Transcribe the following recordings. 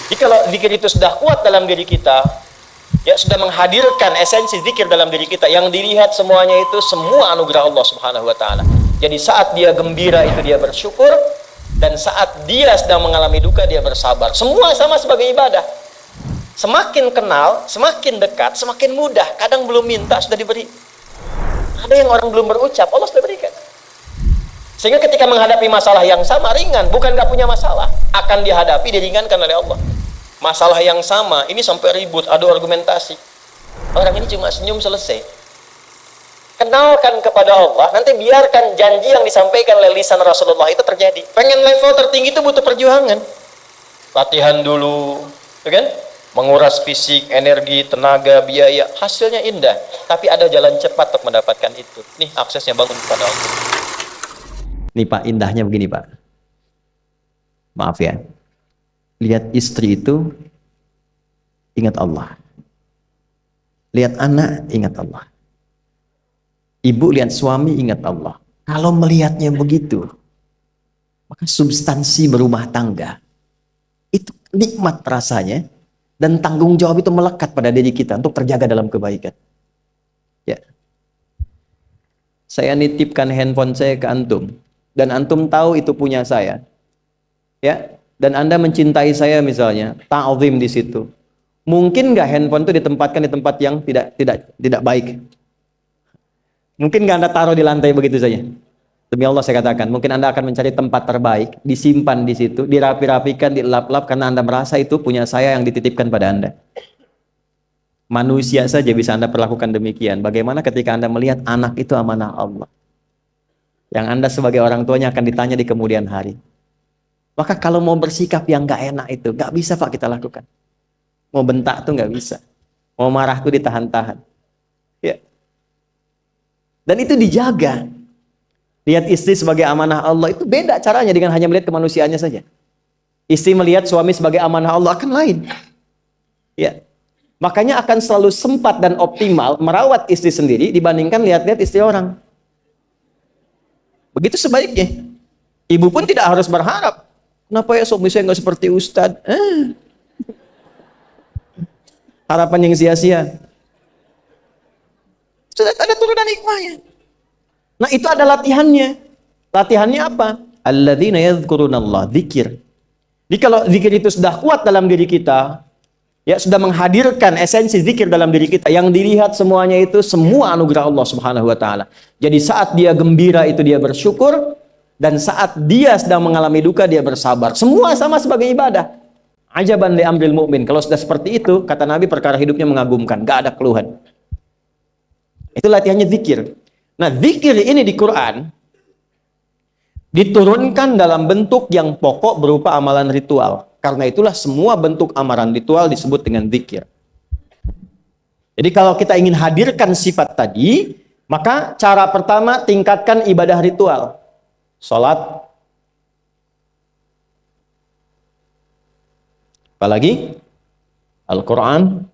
Jadi kalau zikir itu sudah kuat dalam diri kita, ya sudah menghadirkan esensi zikir dalam diri kita, yang dilihat semuanya itu semua anugerah Allah Subhanahu wa taala. Jadi saat dia gembira itu dia bersyukur, dan saat dia sedang mengalami duka dia bersabar. Semua sama sebagai ibadah. Semakin kenal, semakin dekat, semakin mudah. Kadang belum minta sudah diberi. Ada yang orang belum berucap, Allah sudah berikan. Sehingga ketika menghadapi masalah yang sama ringan, bukan gak punya masalah, akan dihadapi, diringankan oleh Allah. Masalah yang sama, ini sampai ribut, ada argumentasi. Orang ini cuma senyum selesai. Kenalkan kepada Allah, nanti biarkan janji yang disampaikan oleh lisan Rasulullah itu terjadi. Pengen level tertinggi itu butuh perjuangan. Latihan dulu, kan? Menguras fisik, energi, tenaga, biaya, hasilnya indah. Tapi ada jalan cepat untuk mendapatkan itu. Nih aksesnya bangun kepada Allah. Nih Pak, indahnya begini Pak. Maaf ya. Lihat istri itu, ingat Allah. Lihat anak, ingat Allah. Ibu lihat suami, ingat Allah. Kalau melihatnya begitu, maka substansi berumah tangga itu nikmat rasanya, dan tanggung jawab itu melekat pada diri kita untuk terjaga dalam kebaikan. Ya. Saya nitipkan handphone saya ke antum, dan antum tahu itu punya saya. Ya, dan Anda mencintai saya misalnya, ta'zim di situ. Mungkin nggak handphone itu ditempatkan di tempat yang tidak baik? Mungkin nggak Anda taruh di lantai begitu saja? Demi Allah saya katakan, mungkin Anda akan mencari tempat terbaik, disimpan di situ, dirapi-rapikan, dilap-lap, karena Anda merasa itu punya saya yang dititipkan pada Anda. Manusia saja bisa Anda perlakukan demikian. Bagaimana ketika Anda melihat anak itu amanah Allah, yang Anda sebagai orang tuanya akan ditanya di kemudian hari. Maka kalau mau bersikap yang nggak enak itu, nggak bisa Pak kita lakukan. Mau bentak tuh nggak bisa. Mau marah tuh ditahan-tahan. Ya. Dan itu dijaga. Lihat istri sebagai amanah Allah itu beda caranya dengan hanya melihat kemanusiaannya saja. Istri melihat suami sebagai amanah Allah akan lain. Ya. Makanya akan selalu sempat dan optimal merawat istri sendiri dibandingkan lihat-lihat istri orang. Begitu sebaiknya. Ibu pun tidak harus berharap, kenapa ya suami saya nggak seperti Ustadz? Harapan yang sia-sia. Sudah ada turunan hikmahnya. Nah itu ada latihannya. Latihannya apa? Alladzina yadhkurunallah, zikir. Jadi kalau zikir itu sudah kuat dalam diri kita, ya sudah menghadirkan esensi zikir dalam diri kita, yang dilihat semuanya itu semua anugerah Allah Subhanahu wa taala. Jadi saat dia gembira itu dia bersyukur, dan saat dia sedang mengalami duka dia bersabar. Semua sama sebagai ibadah. Ajaban li amril mu'min. Kalau sudah seperti itu, kata Nabi, perkara hidupnya mengagumkan, gak ada keluhan. Itu latihannya zikir. Nah, zikir ini di Quran diturunkan dalam bentuk yang pokok berupa amalan ritual. Karena itulah semua bentuk amalan ritual disebut dengan zikir. Jadi kalau kita ingin hadirkan sifat tadi, maka cara pertama tingkatkan ibadah ritual. Salat. Apalagi? Al-Quran.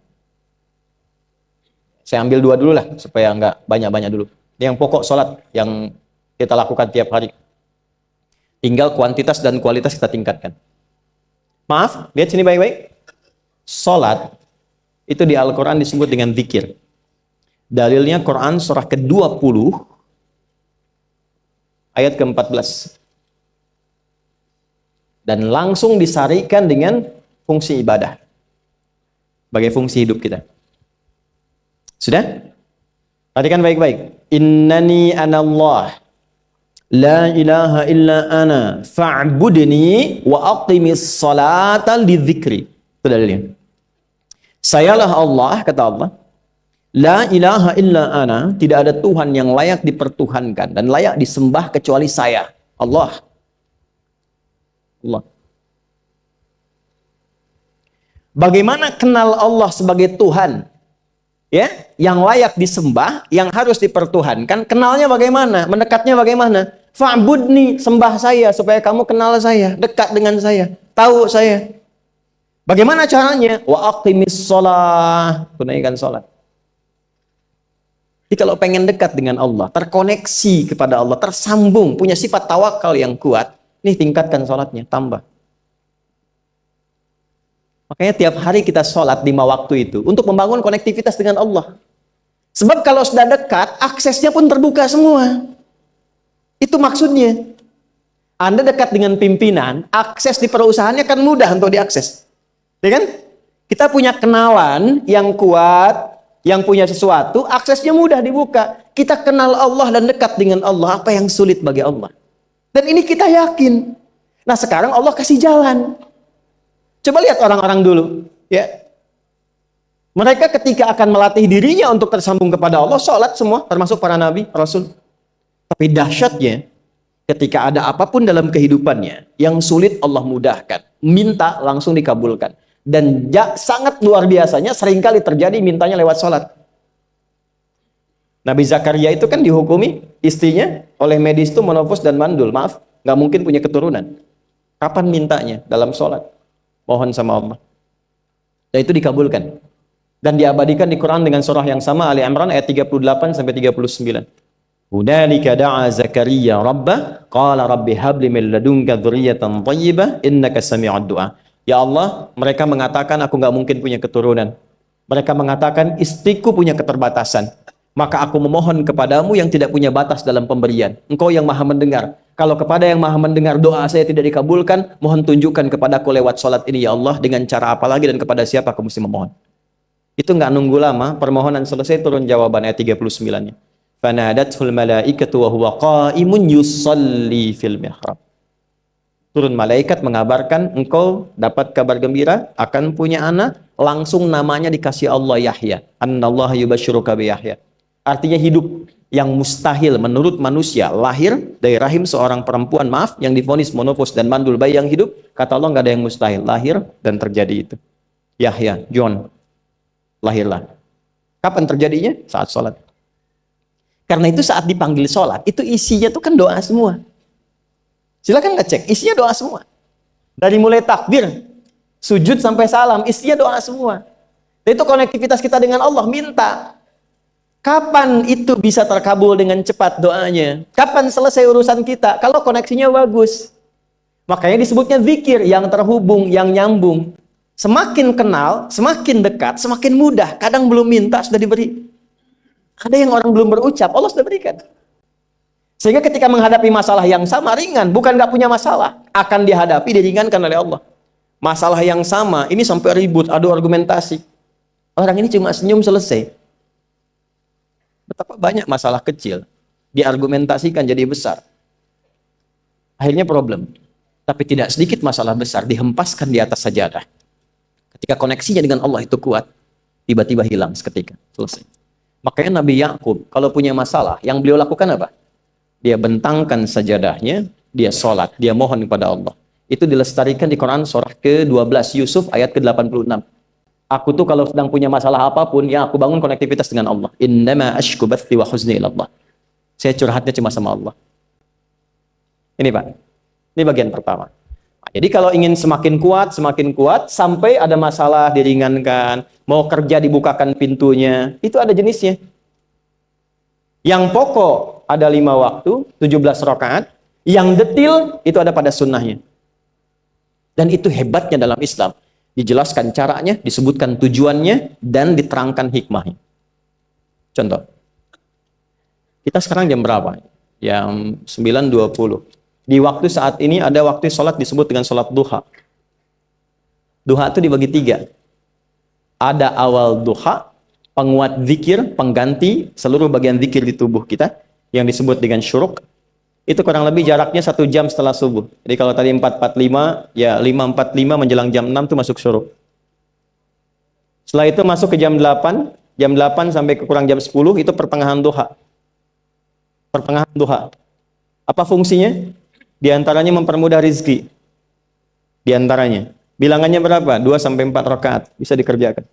Saya ambil dua dulu lah, supaya nggak banyak-banyak dulu. Yang pokok salat yang kita lakukan tiap hari. Tinggal kuantitas dan kualitas kita tingkatkan. Maaf, lihat sini baik-baik. Salat itu di Al-Quran disebut dengan zikir. Dalilnya Quran surah ke-20 ayat ke-14. Dan langsung disarikan dengan fungsi ibadah sebagai fungsi hidup kita. Sudah? Perhatikan baik-baik. Innani anallah la ilaha illa ana fa'budni wa aqimis salata lidzikri. Itu dalilnya. Sayalah Allah, kata Allah. La ilaha illa ana, tidak ada Tuhan yang layak dipertuhankan dan layak disembah kecuali saya, Allah. Allah. Bagaimana kenal Allah sebagai Tuhan? Ya, yang layak disembah, yang harus dipertuhankan, kenalnya bagaimana? Mendekatnya bagaimana? Fa'budni, sembah saya supaya kamu kenal saya, dekat dengan saya, tahu saya. Bagaimana caranya? Wa aqimis shalah, tunaikan salat. Jadi kalau pengen dekat dengan Allah, terkoneksi kepada Allah, tersambung, punya sifat tawakal yang kuat, nih tingkatkan salatnya, tambah. Makanya tiap hari kita sholat 5 waktu itu untuk membangun konektivitas dengan Allah. Sebab kalau sudah dekat, aksesnya pun terbuka semua. Itu maksudnya. Anda dekat dengan pimpinan, akses di perusahaannya kan mudah untuk diakses. Ya kan? Kita punya kenalan yang kuat, yang punya sesuatu, aksesnya mudah dibuka. Kita kenal Allah dan dekat dengan Allah, apa yang sulit bagi Allah. Dan ini kita yakin. Nah sekarang Allah kasih jalan. Coba lihat orang-orang dulu. Ya. Mereka ketika akan melatih dirinya untuk tersambung kepada Allah, sholat semua, termasuk para nabi, rasul. Tapi dahsyatnya, ketika ada apapun dalam kehidupannya, yang sulit Allah mudahkan. Minta langsung dikabulkan. Dan sangat luar biasanya, seringkali terjadi mintanya lewat sholat. Nabi Zakaria itu kan dihukumi istrinya oleh medis itu menopause dan mandul. Maaf, nggak mungkin punya keturunan. Kapan mintanya? Dalam sholat. Mohon sama Allah. Dan itu dikabulkan. Dan diabadikan di Quran dengan surah yang sama, Ali Imran ayat 38 sampai 39. Hunalika da'a Zakaria rabbah qala rabbi habli min ladunka dzurriyyatan thayyibah innaka sami'ud du'a. Ya Allah, mereka mengatakan aku nggak mungkin punya keturunan. Mereka mengatakan istriku punya keterbatasan. Maka aku memohon kepadamu yang tidak punya batas dalam pemberian. Engkau yang maha mendengar. Kalau kepada yang maha mendengar doa saya tidak dikabulkan, mohon tunjukkan kepadaku lewat sholat ini ya Allah, dengan cara apa lagi dan kepada siapa aku mesti memohon. Itu nggak nunggu lama, permohonan selesai turun jawaban ayat 39-nya. Fanadatul malaikatu wa huwa qa'imun yusalli fil mihrab. Turun malaikat mengabarkan engkau dapat kabar gembira akan punya anak, langsung namanya dikasih Allah Yahya. Annallaha yubasyiruka bi Yahya. Artinya hidup yang mustahil menurut manusia, lahir dari rahim seorang perempuan, maaf, yang divonis monofos dan mandul, bayi yang hidup, kata Allah nggak ada yang mustahil, lahir dan terjadi itu. Yahya, John, lahirlah. Kapan terjadinya? Saat sholat. Karena itu saat dipanggil sholat, itu isinya tuh kan doa semua. Silakan ngecek, isinya doa semua. Dari mulai takbir, sujud sampai salam, isinya doa semua. Dan itu konektivitas kita dengan Allah, minta. Kapan itu bisa terkabul dengan cepat doanya? Kapan selesai urusan kita? Kalau koneksinya bagus. Makanya disebutnya zikir, yang terhubung, yang nyambung. Semakin kenal, semakin dekat, semakin mudah. Kadang belum minta, sudah diberi. Ada yang orang belum berucap, Allah sudah berikan. Sehingga ketika menghadapi masalah yang sama, ringan. Bukan nggak punya masalah. Akan dihadapi, diringankan oleh Allah. Masalah yang sama, ini sampai ribut, adu argumentasi. Orang ini cuma senyum, selesai. Betapa banyak masalah kecil diargumentasikan jadi besar. Akhirnya problem. Tapi tidak sedikit masalah besar dihempaskan di atas sajadah. Ketika koneksinya dengan Allah itu kuat, tiba-tiba hilang seketika. Selesai. Makanya Nabi Yakub kalau punya masalah, yang beliau lakukan apa? Dia bentangkan sajadahnya, dia sholat, dia mohon kepada Allah. Itu dilestarikan di Quran surah ke-12 Yusuf ayat ke-86. Aku tuh kalau sedang punya masalah apapun, ya aku bangun konektivitas dengan Allah. Innama ashku bathi wa huzni ilallah. Saya curhatnya cuma sama Allah. Ini Pak, ini bagian pertama. Jadi kalau ingin semakin kuat, sampai ada masalah diringankan, mau kerja dibukakan pintunya, itu ada jenisnya. Yang pokok ada 5 waktu, 17 rakaat. Yang detil itu ada pada sunnahnya. Dan itu hebatnya dalam Islam. Dijelaskan caranya, disebutkan tujuannya, dan diterangkan hikmahnya. Contoh. Kita sekarang jam berapa? Jam 9.20. Di waktu saat ini ada waktu sholat disebut dengan sholat duha. Duha itu dibagi 3. Ada awal duha, penguat zikir, pengganti seluruh bagian zikir di tubuh kita, yang disebut dengan syuruk. Itu kurang lebih jaraknya 1 jam setelah subuh. Jadi kalau tadi 4.45, ya 5.45 menjelang jam 6 itu masuk syuruk. Setelah itu masuk ke jam 8 sampai ke kurang jam 10 itu pertengahan duha. Pertengahan duha. Apa fungsinya? Di antaranya mempermudah rizki. Di antaranya. Bilangannya berapa? 2 sampai 4 rakaat bisa dikerjakan.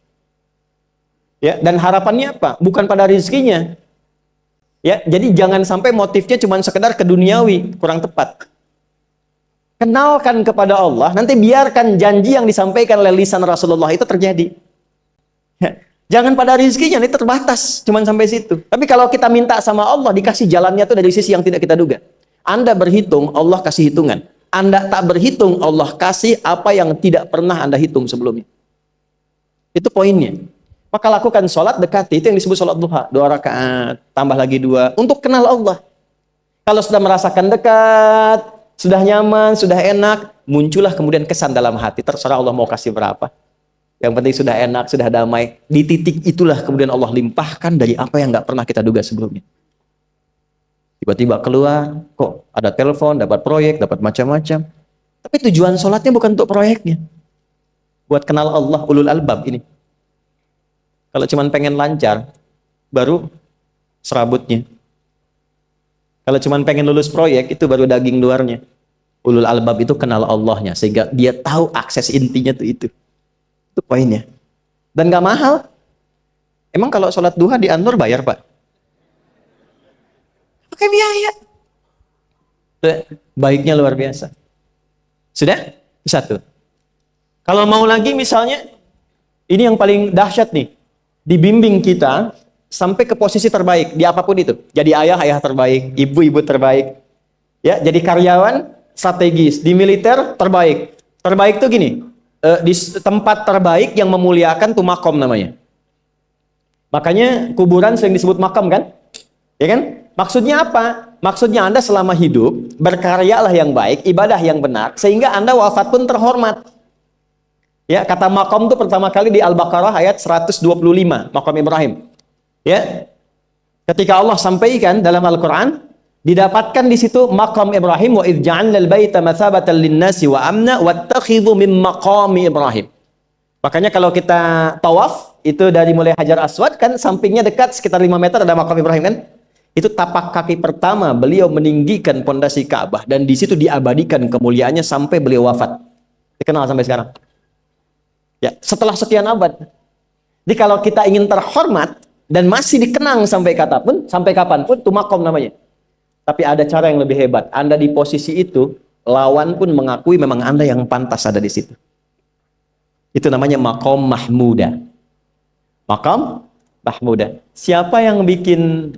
Ya, dan harapannya apa? Bukan pada rizkinya. Ya, jadi jangan sampai motifnya cuma sekedar keduniawi, kurang tepat. Kenalkan kepada Allah, nanti biarkan janji yang disampaikan oleh lisan Rasulullah itu terjadi. Ya, jangan pada rizkinya, ini terbatas, cuma sampai situ. Tapi kalau kita minta sama Allah, dikasih jalannya itu dari sisi yang tidak kita duga. Anda berhitung, Allah kasih hitungan. Anda tak berhitung, Allah kasih apa yang tidak pernah Anda hitung sebelumnya. Itu poinnya. Maka lakukan sholat dekati, itu yang disebut sholat duha. 2 rakaat, tambah lagi 2, untuk kenal Allah. Kalau sudah merasakan dekat, sudah nyaman, sudah enak, muncullah kemudian kesan dalam hati. Terserah Allah mau kasih berapa. Yang penting sudah enak, sudah damai. Di titik itulah kemudian Allah limpahkan dari apa yang nggak pernah kita duga sebelumnya. Tiba-tiba keluar, kok ada telepon, dapat proyek, dapat macam-macam. Tapi tujuan sholatnya bukan untuk proyeknya. Buat kenal Allah, ulul albab ini. Kalau cuma pengen lancar, baru serabutnya. Kalau cuma pengen lulus proyek, itu baru daging luarnya. Ulul albab itu kenal Allahnya, sehingga dia tahu akses intinya tuh itu. Itu poinnya. Dan gak mahal. Emang kalau sholat duha di Anur bayar, Pak? Pakai biaya. Baiknya luar biasa. Sudah? Satu. Kalau mau lagi misalnya, ini yang paling dahsyat nih. Dibimbing kita sampai ke posisi terbaik di apapun itu. Jadi ayah terbaik, ibu terbaik. Ya, jadi karyawan strategis, di militer terbaik. Terbaik tuh gini, di tempat terbaik yang memuliakan tuh makom namanya. Makanya kuburan sering disebut makam kan? Ya kan? Maksudnya apa? Maksudnya Anda selama hidup berkaryalah yang baik, ibadah yang benar, sehingga Anda wafat pun terhormat. Ya, kata makom itu pertama kali di Al-Baqarah ayat 125, makom Ibrahim. Ya. Ketika Allah sampaikan dalam Al-Qur'an, didapatkan di situ makom Ibrahim, wa idh ja'alnal baita matsabatan lin-nasi wa amna wattakhidhu min maqami Ibrahim. Makanya kalau kita tawaf, itu dari mulai Hajar Aswad kan sampingnya dekat sekitar 5 meter ada makom Ibrahim kan? Itu tapak kaki pertama beliau meninggikan pondasi Ka'bah, dan di situ diabadikan kemuliaannya sampai beliau wafat. Dikenal sampai sekarang. Ya, setelah sekian abad. Jadi kalau kita ingin terhormat dan masih dikenang sampai kapanpun, itu makom namanya. Tapi ada cara yang lebih hebat. Anda di posisi itu, lawan pun mengakui memang Anda yang pantas ada di situ. Itu namanya makom mahmuda. Makom mahmuda. Siapa yang bikin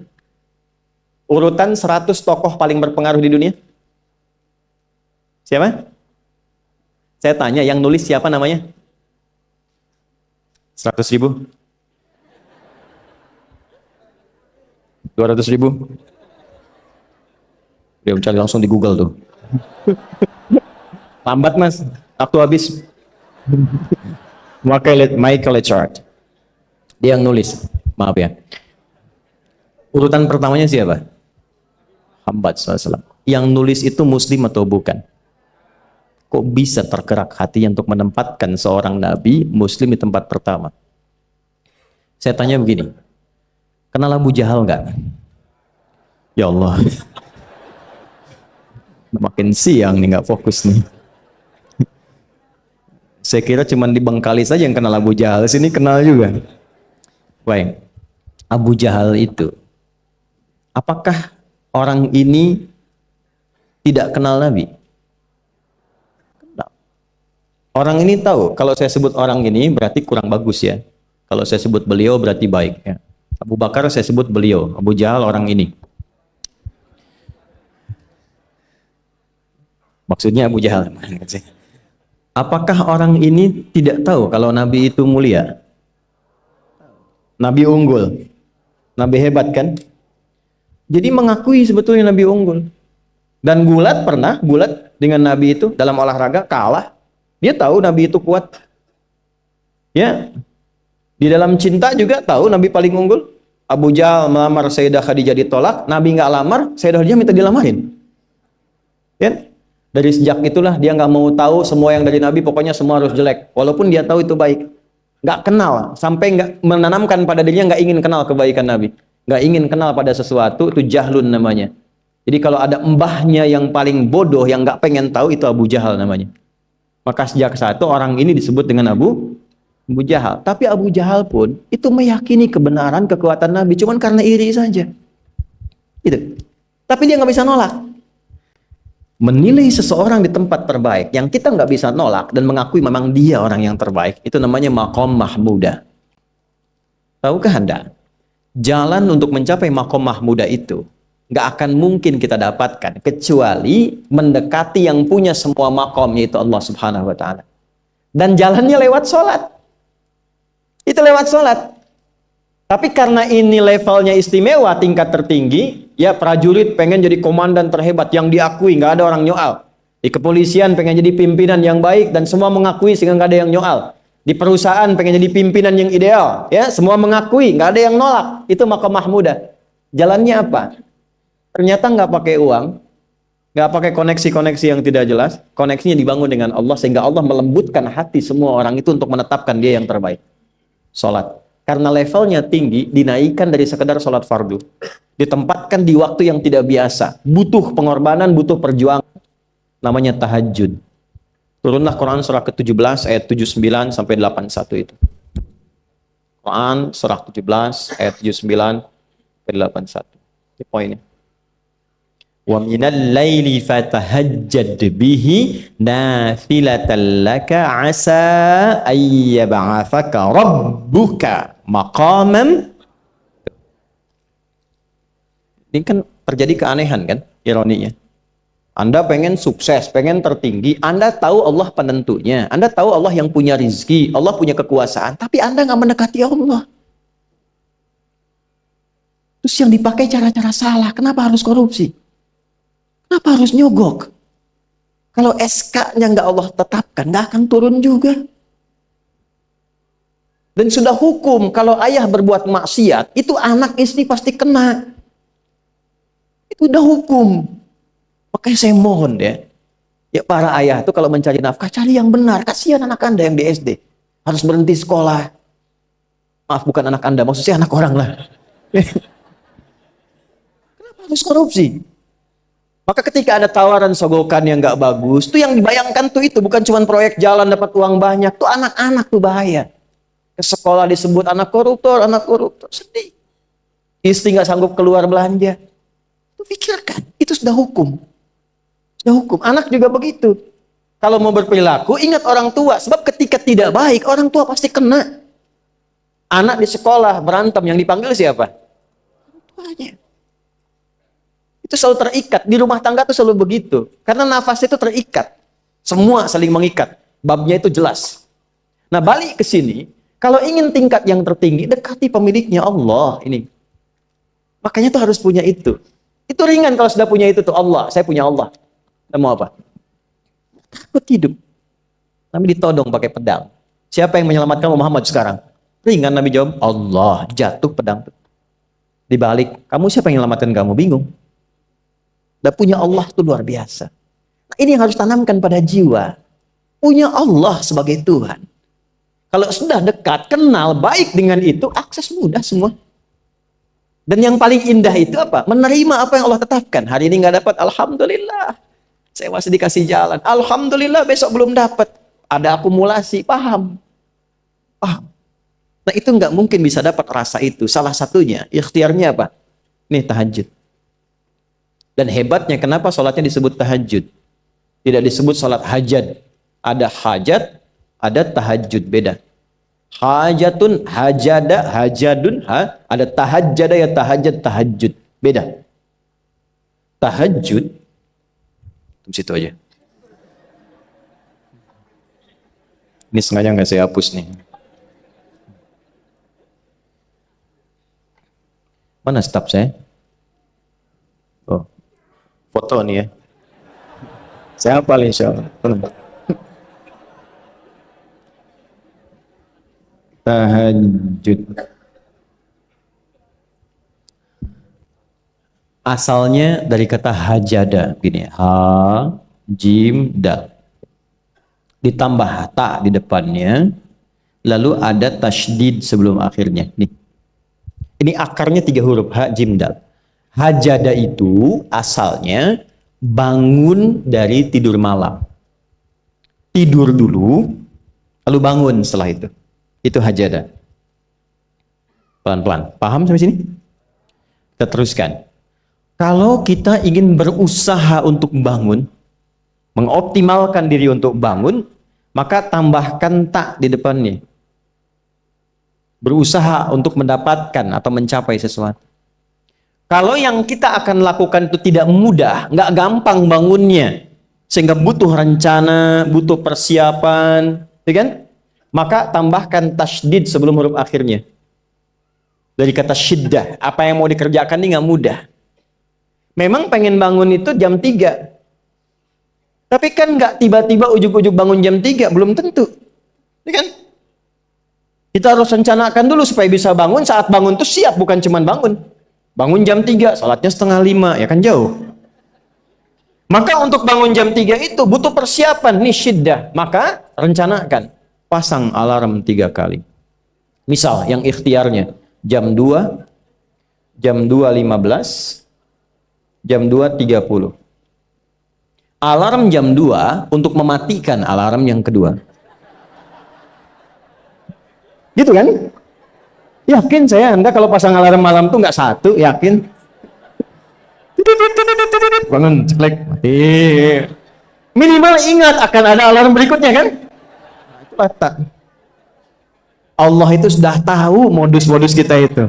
urutan 100 tokoh paling berpengaruh di dunia? Siapa? Saya tanya, yang nulis siapa namanya? 100.000? 200.000? Dia mencari langsung di Google tuh. Lambat mas, waktu habis. Michael Chart. Dia yang nulis, maaf ya. Urutan pertamanya siapa? Muhammad SAW. Yang nulis itu muslim atau bukan? Kok bisa tergerak hatinya untuk menempatkan seorang nabi muslim di tempat pertama? Saya tanya begini, kenal Abu Jahal nggak? Ya Allah, makin siang nih nggak fokus nih. Saya kira cuma di Bengkalis saja yang kenal Abu Jahal, sini kenal juga. Baik, Abu Jahal itu, apakah orang ini tidak kenal Nabi? Orang ini tahu, kalau saya sebut orang ini berarti kurang bagus ya. Kalau saya sebut beliau berarti baik ya. Abu Bakar saya sebut beliau, Abu Jahal orang ini. Maksudnya Abu Jahal. Apakah orang ini tidak tahu kalau Nabi itu mulia? Nabi unggul. Nabi hebat kan? Jadi mengakui sebetulnya Nabi unggul. Dan gulat dengan Nabi itu dalam olahraga kalah. Dia tahu Nabi itu kuat. Ya. Di dalam cinta juga tahu Nabi paling unggul. Abu Jahal melamar Sayyidah Khadijah ditolak, Nabi nggak lamar, Sayyidah Khadijah minta dilamarin. Ya. Dari sejak itulah dia nggak mau tahu semua yang dari Nabi, pokoknya semua harus jelek. Walaupun dia tahu itu baik. Nggak kenal, sampai nggak menanamkan pada dirinya nggak ingin kenal kebaikan Nabi. Nggak ingin kenal pada sesuatu, itu jahlun namanya. Jadi kalau ada mbahnya yang paling bodoh, yang nggak pengen tahu, itu Abu Jahal namanya. Maka sejak saat itu orang ini disebut dengan Abu Jahal. Tapi Abu Jahal pun itu meyakini kebenaran, kekuatan Nabi, cuman karena iri saja. Gitu. Tapi dia nggak bisa nolak. Menilai seseorang di tempat terbaik yang kita nggak bisa nolak dan mengakui memang dia orang yang terbaik, itu namanya makom mahmuda. Tahukah Anda? Jalan untuk mencapai makom mahmuda itu nggak akan mungkin kita dapatkan kecuali mendekati yang punya semua makom, yaitu Allah Subhanahu wa Ta'ala. Dan jalannya lewat sholat. Itu lewat sholat. Tapi karena ini levelnya istimewa, tingkat tertinggi, ya prajurit pengen jadi komandan terhebat yang diakui, nggak ada orang nyoal. Di kepolisian pengen jadi pimpinan yang baik dan semua mengakui sehingga nggak ada yang nyoal. Di perusahaan pengen jadi pimpinan yang ideal, ya semua mengakui, nggak ada yang nolak. Itu maqam mahmudah. Jalannya apa? Ternyata nggak pakai uang, nggak pakai koneksi-koneksi yang tidak jelas. Koneksinya dibangun dengan Allah sehingga Allah melembutkan hati semua orang itu untuk menetapkan dia yang terbaik. Sholat. Karena levelnya tinggi, dinaikkan dari sekedar sholat fardu. Ditempatkan di waktu yang tidak biasa. Butuh pengorbanan, butuh perjuangan. Namanya tahajud. Turunlah Quran surah ke-17 ayat 79 sampai 81 itu. Quran surah 17 ayat 79 sampai 81. Ini poinnya. Wa minal laili fatahajjad bihi nafilatan laka asa ayyab'athaka rabbuka maqaman. Ini kan terjadi keanehan kan, ironinya. Anda pengen sukses, pengen tertinggi, Anda tahu Allah penentunya, Anda tahu Allah yang punya rizki, Allah punya kekuasaan, tapi Anda nggak mendekati Allah. Terus yang dipakai cara-cara salah, kenapa harus korupsi? Kenapa harus nyogok? Kalau SK-nya nggak Allah tetapkan, nggak akan turun juga. Dan sudah hukum, kalau ayah berbuat maksiat, itu anak istri pasti kena. Itu udah hukum. Makanya saya mohon ya para ayah itu kalau mencari nafkah, cari yang benar. Kasihan anak Anda yang di SD. Harus berhenti sekolah. Maaf, bukan anak Anda, maksudnya anak orang lah. Kenapa harus korupsi? Maka ketika ada tawaran sogokan yang nggak bagus, tuh yang dibayangkan tuh itu bukan cuma proyek jalan dapat uang banyak, tuh anak-anak tuh bahaya. Ke sekolah disebut anak koruptor, sedih. Istri nggak sanggup keluar belanja. Tuh pikirkan, itu sudah hukum. Sudah hukum. Anak juga begitu. Kalau mau berperilaku, ingat orang tua. Sebab ketika tidak baik, orang tua pasti kena. Anak di sekolah berantem, yang dipanggil siapa? Orang tuanya. Itu selalu terikat. Di rumah tangga itu selalu begitu. Karena nafas itu terikat. Semua saling mengikat. Babnya itu jelas. Nah, balik ke sini. Kalau ingin tingkat yang tertinggi, dekati pemiliknya Allah. Ini. Makanya tuh harus punya itu. Itu ringan kalau sudah punya itu tuh Allah. Saya punya Allah. Kita mau apa? Takut hidup. Nabi ditodong pakai pedang. Siapa yang menyelamatkan Muhammad sekarang? Ringan Nabi jawab, Allah. Jatuh pedang. Dibalik, kamu siapa yang menyelamatkan kamu? Bingung. Dan punya Allah itu luar biasa. Nah, ini yang harus tanamkan pada jiwa. Punya Allah sebagai Tuhan. Kalau sudah dekat, kenal, baik dengan itu, akses mudah semua. Dan yang paling indah itu apa? Menerima apa yang Allah tetapkan. Hari ini nggak dapat, alhamdulillah. Saya masih dikasih jalan. Alhamdulillah, besok belum dapat. Ada akumulasi, paham. Nah, itu nggak mungkin bisa dapat rasa itu. Salah satunya, ikhtiarnya apa? Nih, tahajud. Dan hebatnya kenapa sholatnya disebut tahajud? Tidak disebut sholat hajat. Ada hajat, ada tahajud, beda. Hajatun, hajada, hajadun, ada tahajjada ya tahajjud, tahajud. Beda. Tahajud, di situ aja. Ini sengaja nggak saya hapus nih. Mana staf saya? Oh. Foto nih ya. Saya hafal insya Allah. Tahajud. Asalnya dari kata hajada. Gini, ha, jim, dal. Ditambah ta di depannya. Lalu ada tasydid sebelum akhirnya. Nih. Ini akarnya 3 huruf. Ha, jim, dal. Hajada itu asalnya bangun dari tidur malam. Tidur dulu, lalu bangun setelah itu. Itu hajada. Pelan-pelan. Paham sampai sini? Kita teruskan. Kalau kita ingin berusaha untuk bangun, mengoptimalkan diri untuk bangun, maka tambahkan tak di depannya. Berusaha untuk mendapatkan atau mencapai sesuatu. Kalau yang kita akan lakukan itu tidak mudah, nggak gampang bangunnya, sehingga butuh rencana, butuh persiapan, ya kan? maka tambahkan tasydid sebelum huruf akhirnya. Dari kata syiddah, apa yang mau dikerjakan ini nggak mudah. Memang pengen bangun itu jam 3. Tapi kan nggak tiba-tiba ujuk-ujuk bangun jam 3, belum tentu. Ya kan? Kita harus rencanakan dulu supaya bisa bangun, saat bangun tuh siap, bukan cuma bangun. Bangun jam 3, salatnya 4:30, ya kan jauh. Maka untuk bangun jam 3 itu butuh persiapan, nih syiddah. Maka rencanakan, pasang alarm 3 kali. Misal yang ikhtiarnya jam 2, jam 2.15, jam 2.30. Alarm jam 2 untuk mematikan alarm yang kedua. Gitu kan? Yakin saya Anda kalau pasang alarm malam tuh nggak satu, yakin? Bangun, ceklek, mati. Minimal ingat akan ada alarm berikutnya kan? Itu tak. Allah itu sudah tahu modus-modus kita itu.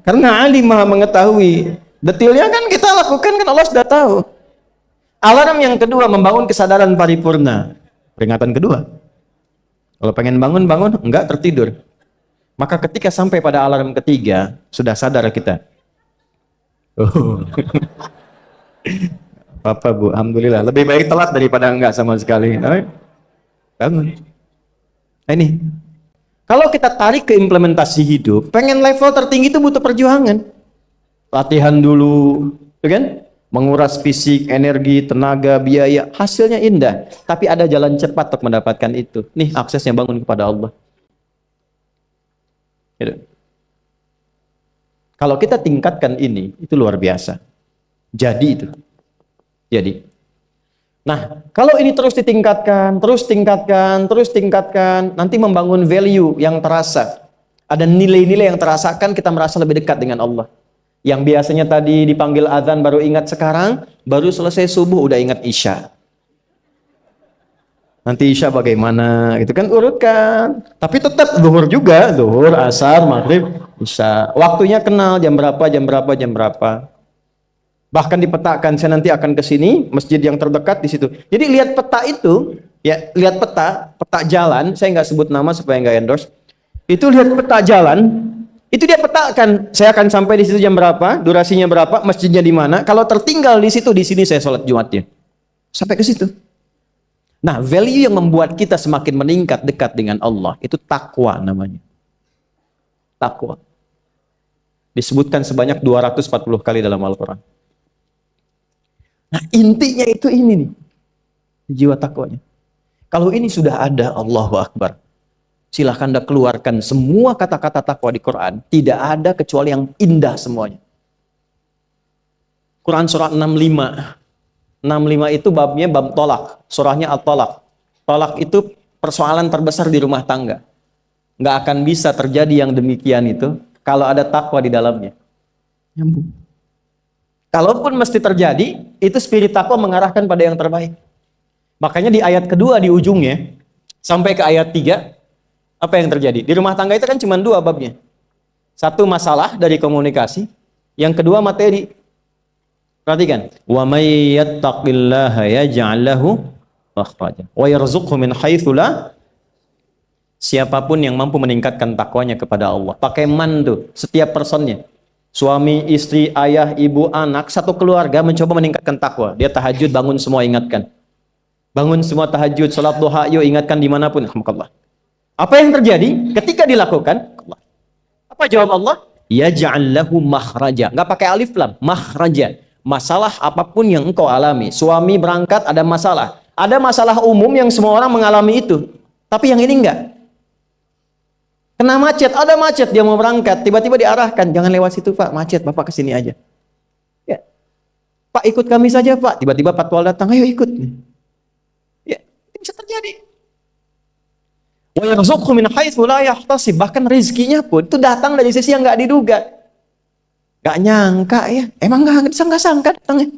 Karena alim maha mengetahui. Detailnya kan kita lakukan kan Allah sudah tahu. Alarm yang kedua membangun kesadaran paripurna. Peringatan kedua. Kalau pengen bangun, enggak tertidur. Maka ketika sampai pada alarm ketiga, sudah sadar kita. Oh. Apa Bu, alhamdulillah. Lebih baik telat daripada enggak sama sekali. Bangun. Nah ini, kalau kita tarik ke implementasi hidup, pengen level tertinggi itu butuh perjuangan. Latihan dulu, kan? Menguras fisik, energi, tenaga, biaya, hasilnya indah. Tapi ada jalan cepat untuk mendapatkan itu. Nih aksesnya bangun kepada Allah. Gitu. Kalau kita tingkatkan ini, itu luar biasa. Jadi itu. Jadi. Nah, kalau ini terus ditingkatkan, terus tingkatkan, nanti membangun value yang terasa. Ada nilai-nilai yang terasakan, kita merasa lebih dekat dengan Allah. Yang biasanya tadi dipanggil azan baru ingat sekarang, baru selesai subuh udah ingat isya. Nanti isya bagaimana, gitu kan urutkan. Tapi tetap zuhur juga, zuhur, asar, maghrib, isya. Waktunya kenal jam berapa. Bahkan dipetakan, saya nanti akan ke sini, masjid yang terdekat di situ. Jadi lihat peta itu, ya lihat peta jalan, saya nggak sebut nama supaya nggak endorse. Itu lihat peta jalan, itu dia petakan, saya akan sampai di situ jam berapa, durasinya berapa, masjidnya di mana. Kalau tertinggal di situ, di sini saya sholat Jumatnya. Sampai ke situ. Nah, value yang membuat kita semakin meningkat dekat dengan Allah, itu takwa namanya. Takwa. Disebutkan sebanyak 240 kali dalam Al-Quran. Nah, intinya itu ini nih. Jiwa takwanya. Kalau ini sudah ada, Allahu Akbar. Silahkan Anda keluarkan semua kata-kata takwa di Quran. Tidak ada kecuali yang indah semuanya. Quran surah 65. 65 itu babnya bab tolak. Surahnya At-Tolak. Tolak itu persoalan terbesar di rumah tangga. Nggak akan bisa terjadi yang demikian itu kalau ada takwa di dalamnya. Nyambung. Kalaupun mesti terjadi, itu spirit takwa mengarahkan pada yang terbaik. Makanya di ayat kedua di ujungnya, sampai ke ayat 3, apa yang terjadi? Di rumah tangga itu kan cuma 2 babnya. Satu masalah dari komunikasi, yang kedua materi. Perhatikan. Wa may yattaqillaha yaj'al lahu makhraja wa yarzuqhu min haitsu la. Siapapun yang mampu meningkatkan takwanya kepada Allah. Pakai man tuh, setiap personnya. Suami, istri, ayah, ibu, anak, satu keluarga mencoba meningkatkan takwa. Dia tahajud, bangun semua ingatkan. Bangun semua tahajud, salat duha, yuk ingatkan dimanapun. Alhamdulillah. Apa yang terjadi ketika dilakukan? Apa jawab Allah? Yaj'al lahu makhraja. Nggak pakai alif lam, makhraja. Masalah apapun yang engkau alami. Suami berangkat ada masalah. Ada masalah umum yang semua orang mengalami itu. Tapi yang ini enggak. Kena macet, ada macet, dia mau berangkat, tiba-tiba diarahkan, jangan lewat situ Pak, macet, Bapak kesini aja. Ya. Pak ikut kami saja Pak, tiba-tiba patwal datang, ayo ikut. Ya, itu bisa terjadi. Wa yarzuqhu min haitsu la yahtasib, bahkan rezekinya pun itu datang dari sisi yang enggak diduga. Enggak nyangka ya, emang enggak sangka datangnya.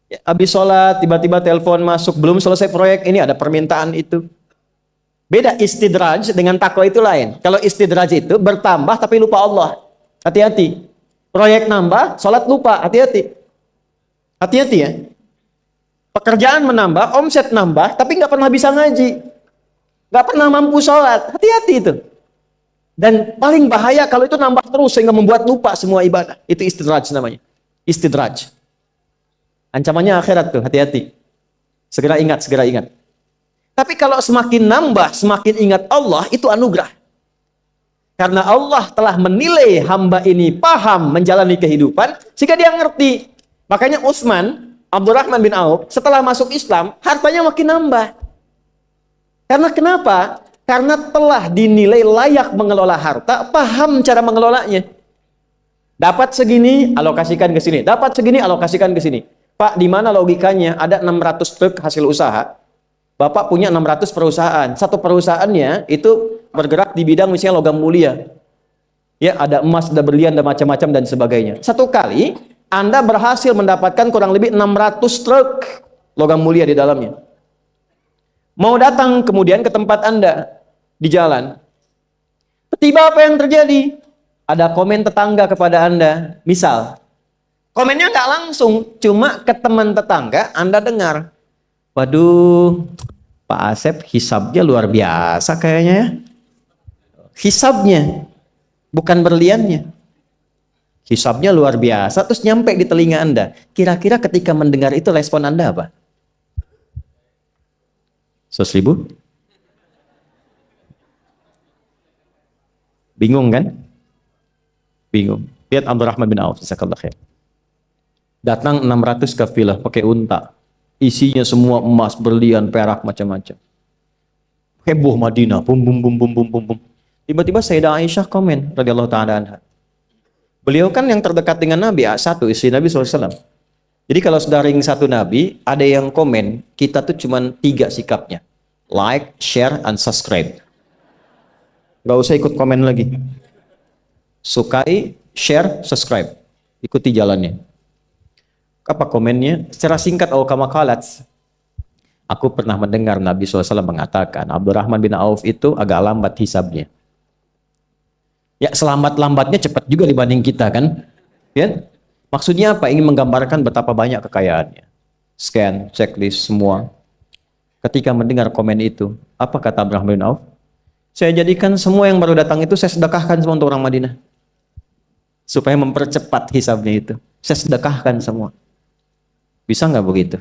Ya, habis sholat, tiba-tiba telepon masuk, belum selesai proyek, ini ada permintaan itu. Beda istidraj dengan takwa itu lain. Kalau istidraj itu bertambah tapi lupa Allah. Hati-hati. Proyek nambah, sholat lupa. Hati-hati. Hati-hati ya. Pekerjaan menambah, omset nambah, tapi nggak pernah bisa ngaji. nggak pernah mampu sholat. Hati-hati itu. Dan paling bahaya kalau itu nambah terus sehingga membuat lupa semua ibadah. Itu istidraj namanya. Istidraj. Ancamannya akhirat tuh, hati-hati. Segera ingat, segera ingat. Tapi kalau semakin nambah, semakin ingat Allah, itu anugerah. Karena Allah telah menilai hamba ini paham menjalani kehidupan, sehingga dia ngerti. Makanya Utsman, Abdurrahman bin Auf, setelah masuk Islam, hartanya makin nambah. Karena kenapa? Karena telah dinilai layak mengelola harta, paham cara mengelolanya. Dapat segini, alokasikan ke sini. Dapat segini, alokasikan ke sini. Pak, di mana logikanya? Ada 600 truk hasil usaha. Bapak punya 600 perusahaan. Satu perusahaannya itu bergerak di bidang misalnya logam mulia. Ya, ada emas, ada berlian, ada macam-macam dan sebagainya. Satu kali, Anda berhasil mendapatkan kurang lebih 600 truk logam mulia di dalamnya. Mau datang kemudian ke tempat Anda di jalan. Tiba apa yang terjadi? Ada komen tetangga kepada Anda. Misal, komennya nggak langsung, cuma ke teman tetangga Anda dengar. Waduh, Pak Asep hisabnya luar biasa kayaknya ya. Hisabnya, bukan berliannya. Hisabnya luar biasa, terus nyampe di telinga Anda. Kira-kira ketika mendengar itu respon Anda apa? 100.000? Bingung kan? Bingung. Lihat Abdurrahman bin Auf, jazakallahu khair. Datang 600 kafilah pakai unta. Isinya semua emas, berlian, perak, macam-macam. Heboh Madinah, bum bum bum bum bum bum bum. Tiba-tiba Sayyidah Aisyah komen radhiyallahu taala anha. Beliau kan yang terdekat dengan Nabi, satu istri Nabi SAW. Jadi kalau sudah ring satu Nabi, ada yang komen, kita tuh cuma 3 sikapnya. Like, share, and subscribe. Gak usah ikut komen lagi. Sukai, share, subscribe. Ikuti jalannya. Apa komennya? Secara singkat, kama qalat. Aku pernah mendengar Nabi SAW mengatakan, Abdurrahman bin Auf itu agak lambat hisabnya. Ya, selambat-lambatnya cepat juga dibanding kita kan? Ya? Maksudnya apa? Ingin menggambarkan betapa banyak kekayaannya. Scan, checklist, semua. Ketika mendengar komen itu, apa kata Abdurrahman bin Auf? Saya jadikan semua yang baru datang itu saya sedekahkan semua untuk orang Madinah. Supaya mempercepat hisabnya itu. Saya sedekahkan semua. Bisa nggak begitu?